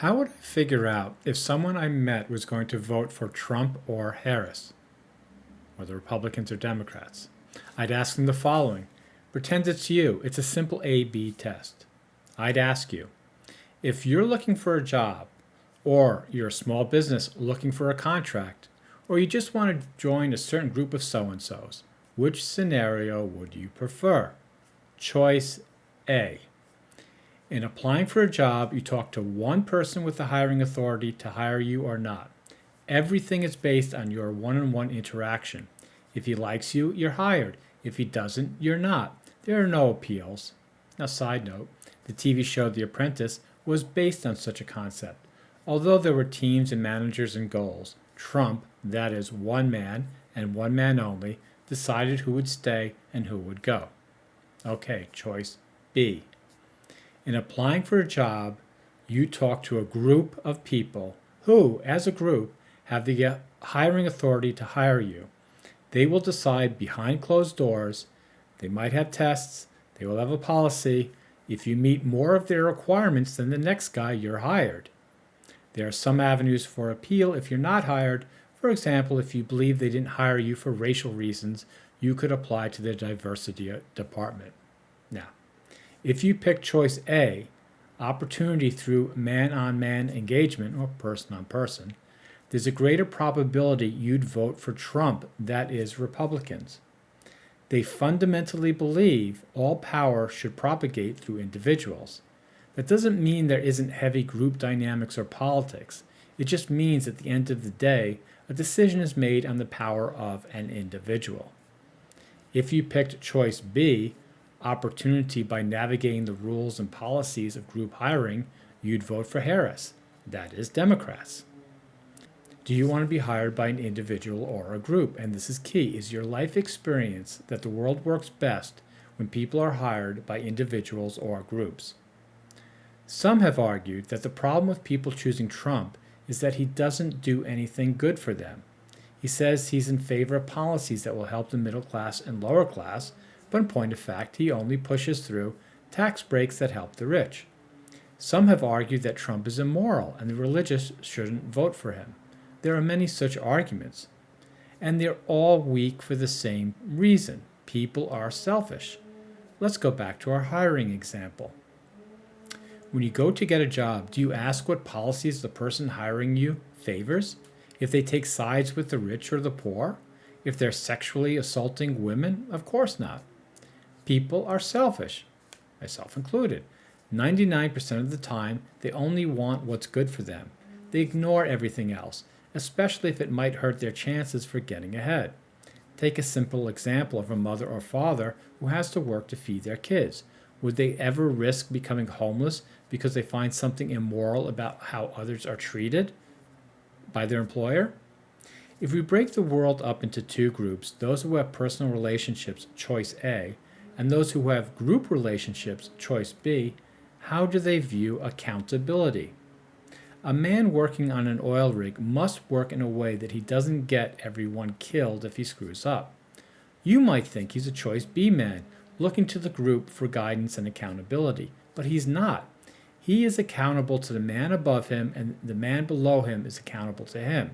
How would I figure out if someone I met was going to vote for Trump or Harris, or the Republicans or Democrats? I'd ask them the following. Pretend it's you. It's a simple A-B test. I'd ask you, if you're looking for a job, or you're a small business looking for a contract, or you just want to join a certain group of so-and-sos, which scenario would you prefer? Choice A. In applying for a job, you talk to one person with the hiring authority to hire you or not. Everything is based on your one-on-one interaction. If he likes you, you're hired. If he doesn't, you're not. There are no appeals. Now, side note, the TV show The Apprentice was based on such a concept. Although there were teams and managers and goals, Trump, that is one man and one man only, decided who would stay and who would go. Okay, choice B. In applying for a job, you talk to a group of people who, as a group, have the hiring authority to hire you. They will decide behind closed doors. They might have tests. They will have a policy. If you meet more of their requirements than the next guy, you're hired. There are some avenues for appeal if you're not hired. For example, if you believe they didn't hire you for racial reasons, you could apply to the diversity department. Now, if you pick choice A, opportunity through man-on-man engagement or person-on-person, there's a greater probability you'd vote for Trump, that is, Republicans. They fundamentally believe all power should propagate through individuals. That doesn't mean there isn't heavy group dynamics or politics. It just means at the end of the day, a decision is made on the power of an individual. If you picked choice B, opportunity by navigating the rules and policies of group hiring, you'd vote for Harris. That is, Democrats. Do you want to be hired by an individual or a group? And this is key. Is your life experience that the world works best when people are hired by individuals or groups? Some have argued that the problem with people choosing Trump is that he doesn't do anything good for them. He says he's in favor of policies that will help the middle class and lower class, but in point of fact, he only pushes through tax breaks that help the rich. Some have argued that Trump is immoral and the religious shouldn't vote for him. There are many such arguments, and they're all weak for the same reason. People are selfish. Let's go back to our hiring example. When you go to get a job, do you ask what policies the person hiring you favors? If they take sides with the rich or the poor? If they're sexually assaulting women? Of course not. People are selfish, myself included. 99% of the time, they only want what's good for them. They ignore everything else, especially if it might hurt their chances for getting ahead. Take a simple example of a mother or father who has to work to feed their kids. Would they ever risk becoming homeless because they find something immoral about how others are treated by their employer? If we break the world up into two groups, those who have personal relationships, choice A, and those who have group relationships, choice B, how do they view accountability? A man working on an oil rig must work in a way that he doesn't get everyone killed if he screws up. You might think he's a choice B man, looking to the group for guidance and accountability, but he's not. He is accountable to the man above him, and the man below him is accountable to him.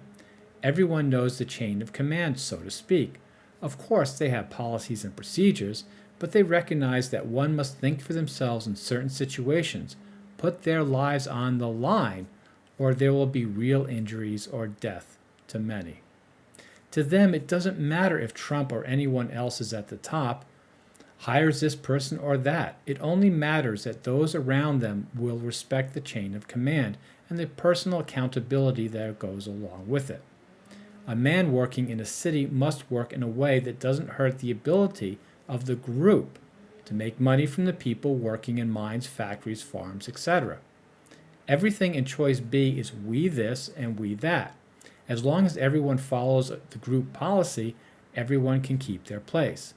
Everyone knows the chain of command, so to speak. Of course, they have policies and procedures, but they recognize that one must think for themselves in certain situations, put their lives on the line, or there will be real injuries or death to many. To them, it doesn't matter if Trump or anyone else is at the top, hires this person or that. It only matters that those around them will respect the chain of command and the personal accountability that goes along with it. A man working in a city must work in a way that doesn't hurt the ability of the group to make money from the people working in mines, factories, farms, etc. Everything in choice B is we this and we that. As long as everyone follows the group policy, everyone can keep their place.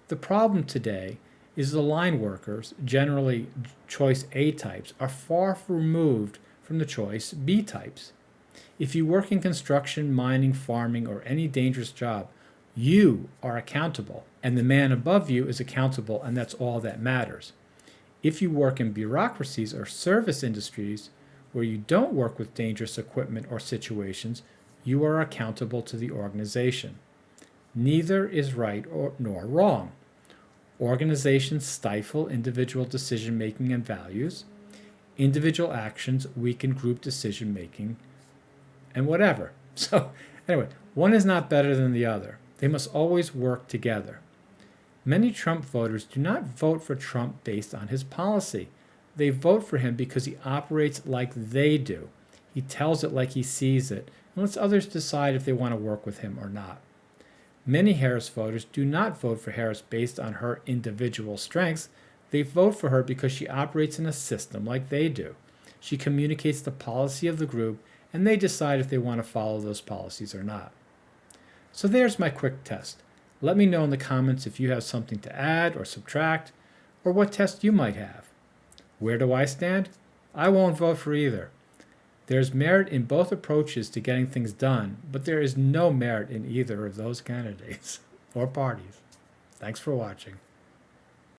The problem today is the line workers, generally choice A types, are far removed from the choice B types. If you work in construction, mining, farming, or any dangerous job, you are accountable, and the man above you is accountable, and that's all that matters. If you work in bureaucracies or service industries where you don't work with dangerous equipment or situations, you are accountable to the organization. Neither is right nor wrong. Organizations stifle individual decision making and values. Individual actions weaken group decision making and whatever. So, anyway, one is not better than the other. They must always work together. Many Trump voters do not vote for Trump based on his policy. They vote for him because he operates like they do. He tells it like he sees it and lets others decide if they want to work with him or not. Many Harris voters do not vote for Harris based on her individual strengths. They vote for her because she operates in a system like they do. She communicates the policy of the group, and they decide if they want to follow those policies or not. So there's my quick test. Let me know in the comments if you have something to add or subtract, or what test you might have. Where do I stand? I won't vote for either. There's merit in both approaches to getting things done, but there is no merit in either of those candidates or parties. Thanks for watching.